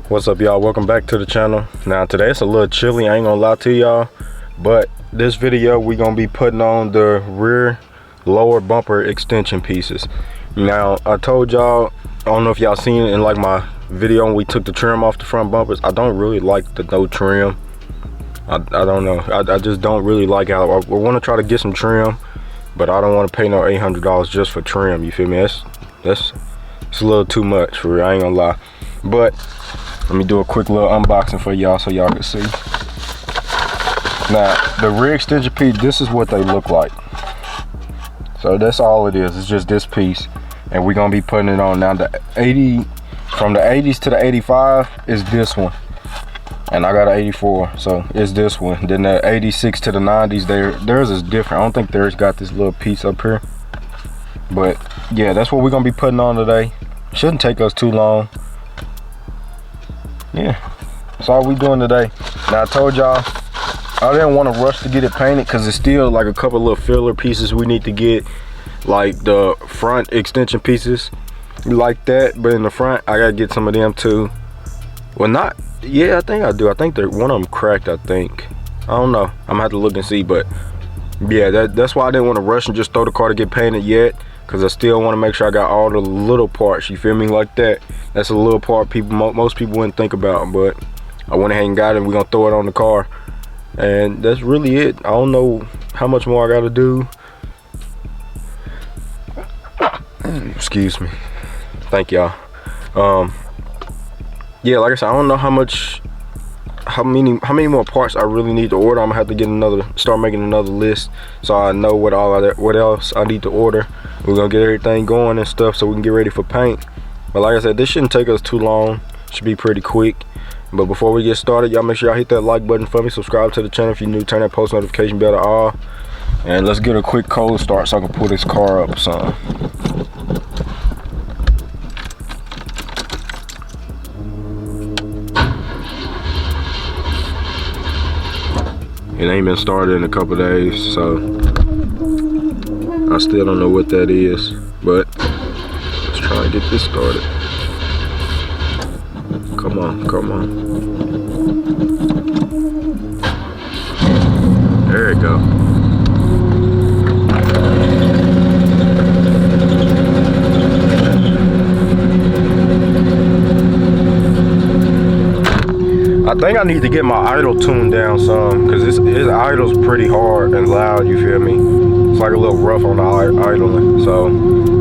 What's up, y'all? Welcome back to the channel. Now today it's a little chilly, I ain't gonna lie to y'all, but this video we gonna be putting on the rear lower bumper extension pieces. Now I told y'all, I don't know if y'all seen it in like my video when we took the trim off the front bumpers. I don't really like the no trim. I don't know, I just don't really like how I want to try to get some trim, but I don't want to pay no $800 just for trim. You feel me? That's it's a little too much for real, I ain't gonna lie. But let me do a quick little unboxing for y'all so y'all can see. Now, the rear extension piece, this is what they look like. So that's all it is. It's just this piece. And we're gonna be putting it on. Now the 80, from the 80s to the 85 is this one. And I got an 84, so it's this one. Then the 86 to the 90s, theirs is different. I don't think theirs got this little piece up here. But yeah, that's what we're gonna be putting on today. Shouldn't take us too long. Yeah, that's all we doing today. Now I told y'all I didn't want to rush to get it painted because it's still like a couple little filler pieces we need to get, like the front extension pieces like that. But in the front I gotta get some of them too. Well, not, yeah, I think I do. I think one of them cracked, I think. I don't know, I'm gonna have to look and see. But yeah, that's why I didn't want to rush and just throw the car to get painted yet, because I still want to make sure I got all the little parts, you feel me, like that. That's a little part most people wouldn't think about, but I went ahead and got it, and we're gonna throw it on the car. And that's really it. I don't know how much more I gotta do. Excuse me. Thank y'all. Yeah, like I said, I don't know how many more parts I really need to order. I'm gonna have to start making another list so I know what else I need to order. We're gonna get everything going and stuff so we can get ready for paint. But like I said, this shouldn't take us too long. Should be pretty quick. But before we get started, y'all make sure y'all hit that like button for me. Subscribe to the channel if you're new. Turn that post notification bell to all. And let's get a quick cold start so I can pull this car up some. It ain't been started in a couple days, so I still don't know what that is, but let's try and get this started. Come on, come on. There we go. I think I need to get my idle tuned down some, because his idle's pretty hard and loud, you feel me? It's like a little rough on the idling. So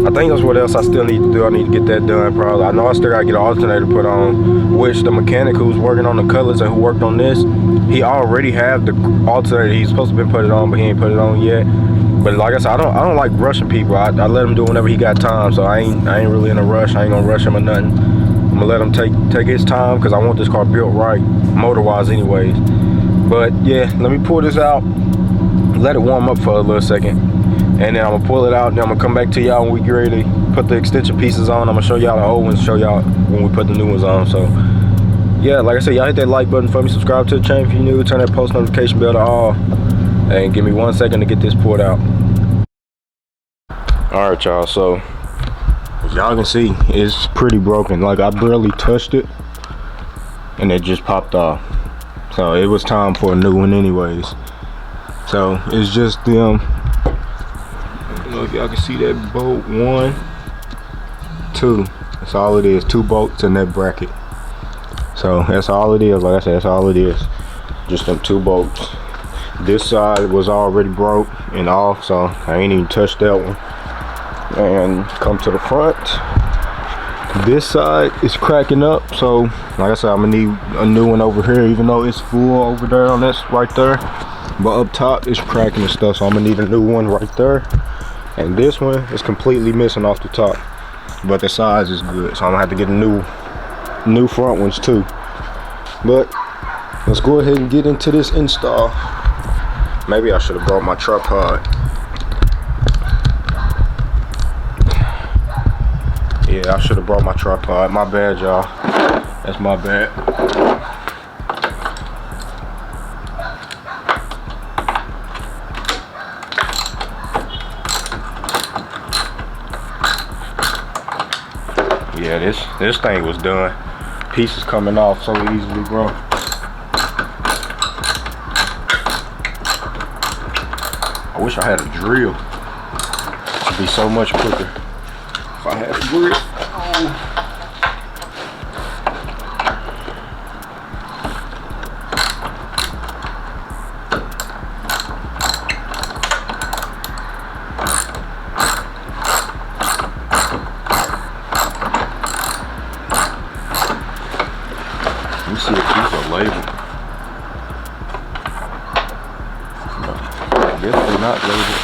I think that's what else I still need to do. I need to get that done probably. I know I still gotta get an alternator put on, which the mechanic who's working on the colors and who worked on this, he already have the alternator. He's supposed to be put it on, but he ain't put it on yet. But like I said, I don't like rushing people. I let him do it whenever he got time, so I ain't really in a rush. I ain't gonna rush him or nothing. I'm gonna let him take his time because I want this car built right, motor wise anyways. But yeah, let me pull this out, let it warm up for a little second, and then I'm gonna pull it out, and then I'm gonna come back to y'all when we get ready to put the extension pieces on. I'm gonna show y'all the old ones, show y'all when we put the new ones on. So yeah, like I said, y'all hit that like button for me, subscribe to the channel if you're new, turn that post notification bell to all, and give me 1 second to get this pulled out. All right, y'all, so as y'all can see, it's pretty broken. Like, I barely touched it and it just popped off. So it was time for a new one anyways. So it's just them, I don't know if y'all can see that bolt, 1, 2. That's all it is, 2 bolts in that bracket. So that's all it is. Like I said, that's all it is, just them 2 bolts. This side was already broke and off, so I ain't even touched that one. And come to the front, this side is cracking up, so like I said, I'm gonna need a new one over here, even though it's full over there on this right there, but up top it's cracking and stuff, so I'm gonna need a new one right there. And this one is completely missing off the top, but the size is good, so I'm gonna have to get a new front ones too. But let's go ahead and get into this install. Maybe I should have brought my tripod. Yeah, I should have brought my tripod. My bad, y'all. That's my bad. Yeah, this thing was done. pieces coming off so easily, bro. I wish I had a drill. It'd be so much quicker if I had a drill. Oh. Let me see if these are labeled. No, I guess they're not labeled.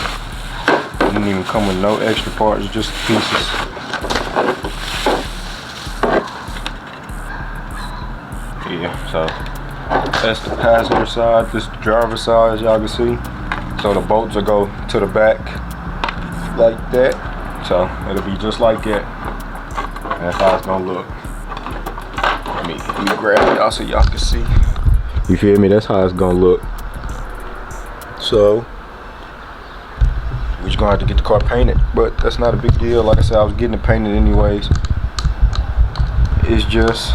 They didn't even come with no extra parts, just pieces. Yeah, so that's the passenger side, this is the driver's side, as y'all can see. So the bolts will go to the back like that. So it'll be just like that. And that's how it's gonna look. Let me grab y'all so y'all can see. You feel me? That's how it's gonna look. So we're just gonna have to get the car painted, but that's not a big deal. Like I said, I was getting it painted anyways. It's just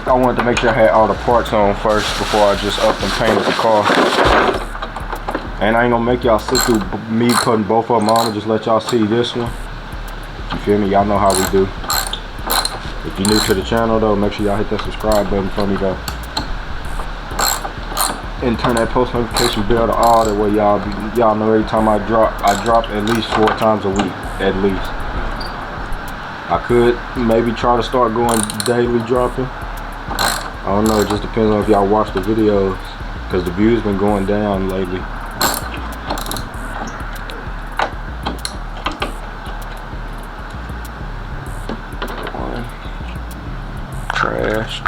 I wanted to make sure I had all the parts on first before I just up and painted the car. And I ain't gonna make y'all sit through me putting both of them on and just let y'all see this one. You feel me? Y'all know how we do. If you're new to the channel though, make sure y'all hit that subscribe button for me though. And turn that post notification bell to all, that way y'all know every time I drop at least 4 times a week, at least. I could maybe try to start going daily dropping. I don't know, it just depends on if y'all watch the videos, because the views been going down lately. Trash.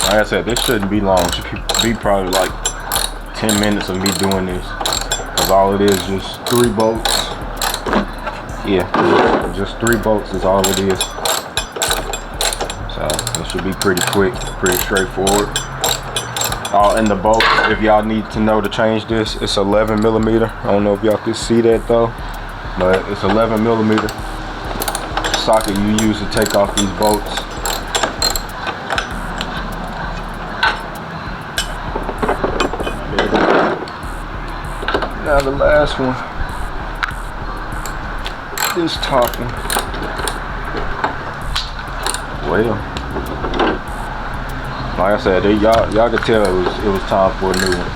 Like I said, this shouldn't be long. It should be probably like 10 minutes of me doing this. Because all it is just 3 bolts. Yeah, just 3 bolts is all it is. So it should be pretty quick, pretty straightforward. And the bolts, if y'all need to know to change this, it's 11 millimeter. I don't know if y'all can see that though, but it's 11 millimeter socket you use to take off these bolts. Now the last one, this top one. Well, like I said, y'all could tell it was time for a new one.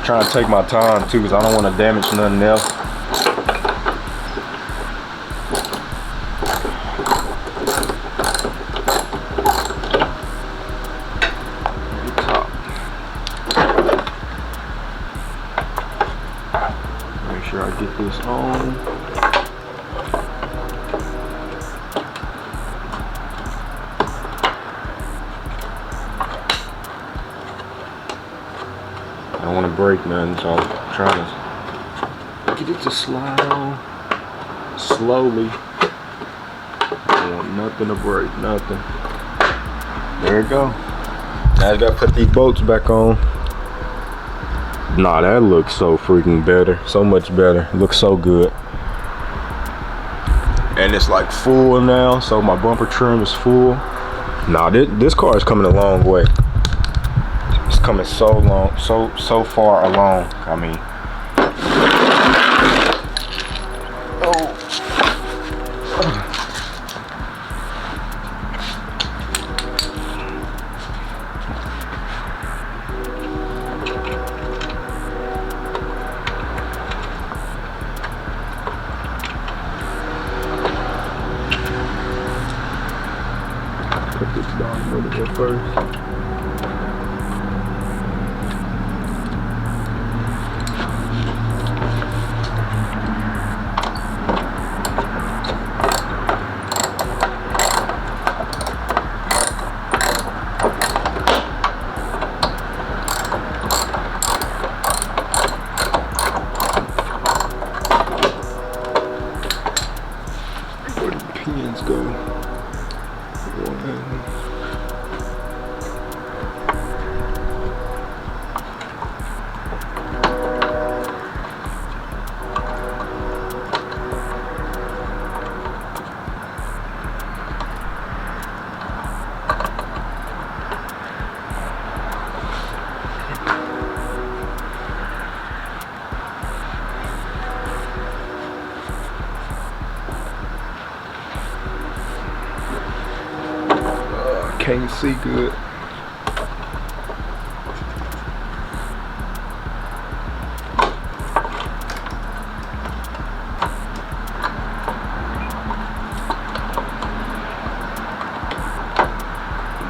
Trying to take my time too, because I don't want to damage nothing else. Make sure I get this on. I don't want to break nothing, so I'm trying to get it to slide on slowly. I don't want nothing to break, nothing. There we go. Now I gotta put these bolts back on. Nah, that looks so freaking better, so much better. It looks so good. And it's like full now, so my bumper trim is full. Nah, this car is coming a long way. Coming so long, so far along. I mean, What to go first? Pins go. Can't see good.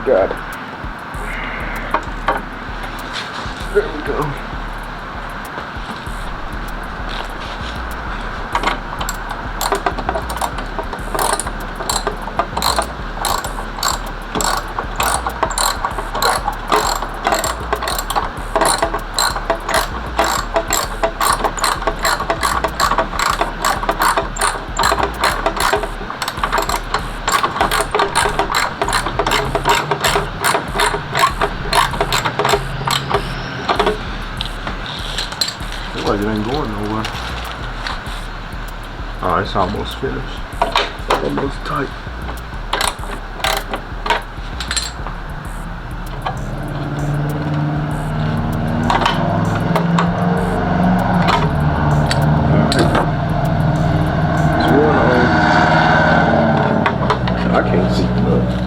Got it. There we go. Like it ain't going nowhere. Oh, it's almost finished. Almost tight. I can't see much.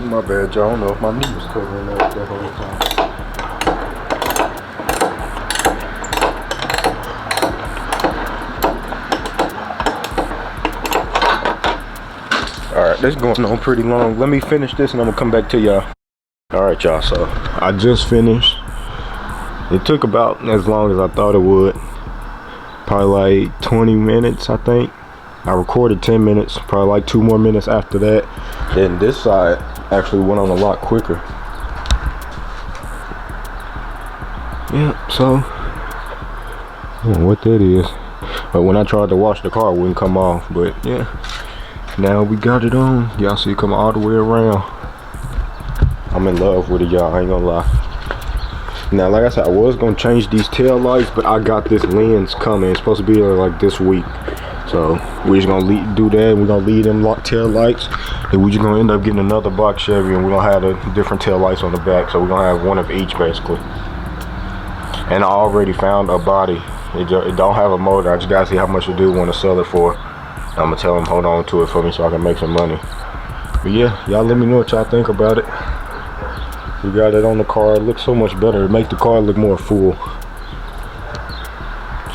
My bad, y'all. I don't know if my knee was covering up that whole time. Alright, this is going on pretty long. Let me finish this and I'm gonna come back to y'all. Alright, y'all, so I just finished. It took about as long as I thought it would. Probably like 20 minutes, I think. I recorded 10 minutes, probably like 2 more minutes after that. Then this side actually went on a lot quicker. Yeah, so I don't know what that is. But when I tried to wash the car, it wouldn't come off. But yeah, now we got it on. Y'all see it come all the way around. I'm in love with it, y'all. I ain't gonna lie. Now, like I said, I was gonna change these tail lights, but I got this lens coming. It's supposed to be like this week. So we're just gonna do that. We're gonna leave them tail lights. Then we're just gonna end up getting another box Chevy, and we're gonna have the different tail lights on the back. So we're gonna have one of each basically. And I already found a body. It don't have a motor. I just gotta see how much the dude want to sell it for. I'm gonna tell him hold on to it for me so I can make some money. But yeah, y'all let me know what y'all think about it. We got it on the car. It looks so much better. It makes the car look more full.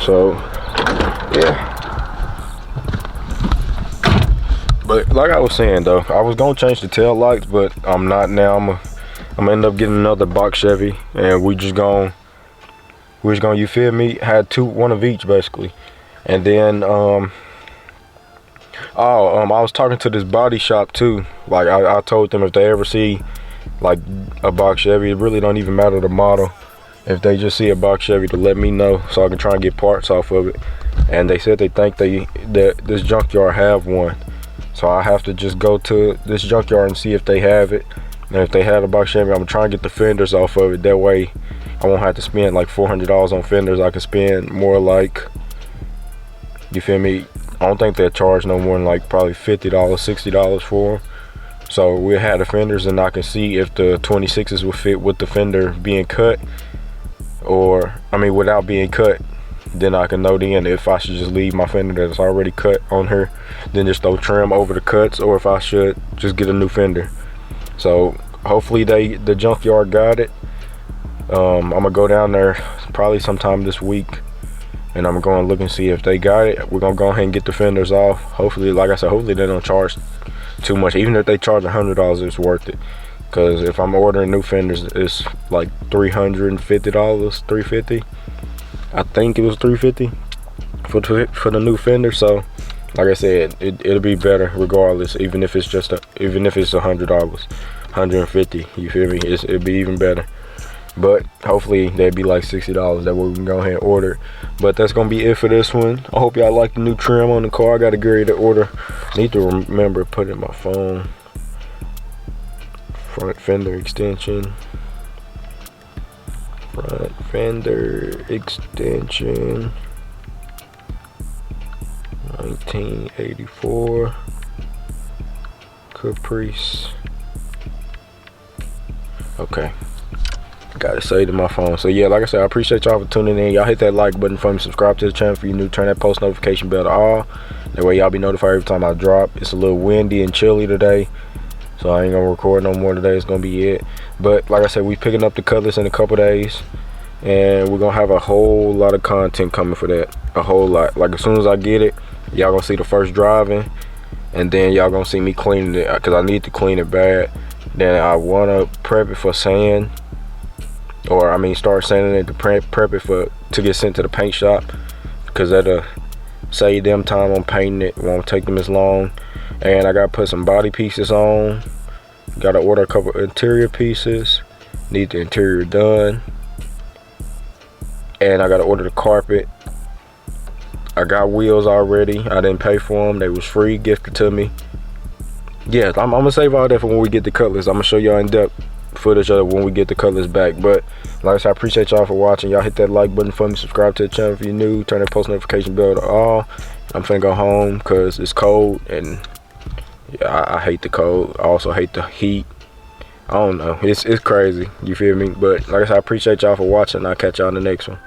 So yeah. But like I was saying though, I was gonna change the tail lights, but I'm not now. I'm gonna end up getting another box Chevy, and we're just gonna, you feel me, had one of each basically. And then I was talking to this body shop too. Like I told them if they ever see like a box Chevy, it really don't even matter the model. If they just see a box Chevy, to let me know so I can try and get parts off of it. And they said they think that this junkyard have one. So I have to just go to this junkyard and see if they have it. And if they have a box Chevy, I'm gonna try and get the fenders off of it. That way I won't have to spend like $400 on fenders. I can spend more like, you feel me, I don't think they'll charge no more than like probably $50, $60 for them. So we'll have the fenders, and I can see if the 26s will fit with the fender being cut, or I mean without being cut. Then I can know then if I should just leave my fender that's already cut on her, then just throw trim over the cuts, or if I should just get a new fender. So hopefully the junkyard got it. I'm gonna go down there probably sometime this week, and I'm gonna look and see if they got it. We're gonna go ahead and get the fenders off. Hopefully, like I said, hopefully they don't charge too much. Even if they charge $100, it's worth it. Cause if I'm ordering new fenders, it's like $350, $350. I think it was $350 for the new fender. So like I said, it'll be better regardless, even if it's $100, $150, you feel me, it'll be even better. But hopefully they'd be like $60. That way we can go ahead and order it. But that's gonna be it for this one. I hope y'all like the new trim on the car. I gotta get ready to order. Need to remember to put it in my phone. Front fender extension. Front fender extension. 1984 Caprice. Okay, got it saved in my phone. So yeah, like I said, I appreciate y'all for tuning in. Y'all hit that like button for me, subscribe to the channel if you're new, turn that post notification bell to all. That way y'all be notified every time I drop. It's a little windy and chilly today, so I ain't gonna record no more today. It's gonna be it. But like I said, we picking up the Cutlass in a couple days, and we're gonna have a whole lot of content coming for that. A whole lot. Like as soon as I get it, y'all gonna see the first driving, and then y'all gonna see me cleaning it, because I need to clean it bad. Then I wanna prep it for sand, or I mean start sanding it to prep it to get sent to the paint shop, because that'll save them time on painting it. Won't take them as long. And I gotta put some body pieces on. Gotta order a couple interior pieces. Need the interior done. And I gotta order the carpet. I got wheels already. I didn't pay for them. They was free, gifted to me. Yeah, I'm gonna save all that for when we get the Cutlass. I'm gonna show y'all in depth footage of when we get the Cutlass back. But like I said, I appreciate y'all for watching. Y'all hit that like button for me, subscribe to the channel if you're new, turn that post notification bell to all. I'm finna go home because it's cold, and yeah, I hate the cold. I also hate the heat. I don't know, it's crazy, you feel me? But like I said, I appreciate y'all for watching. I'll catch y'all in the next one.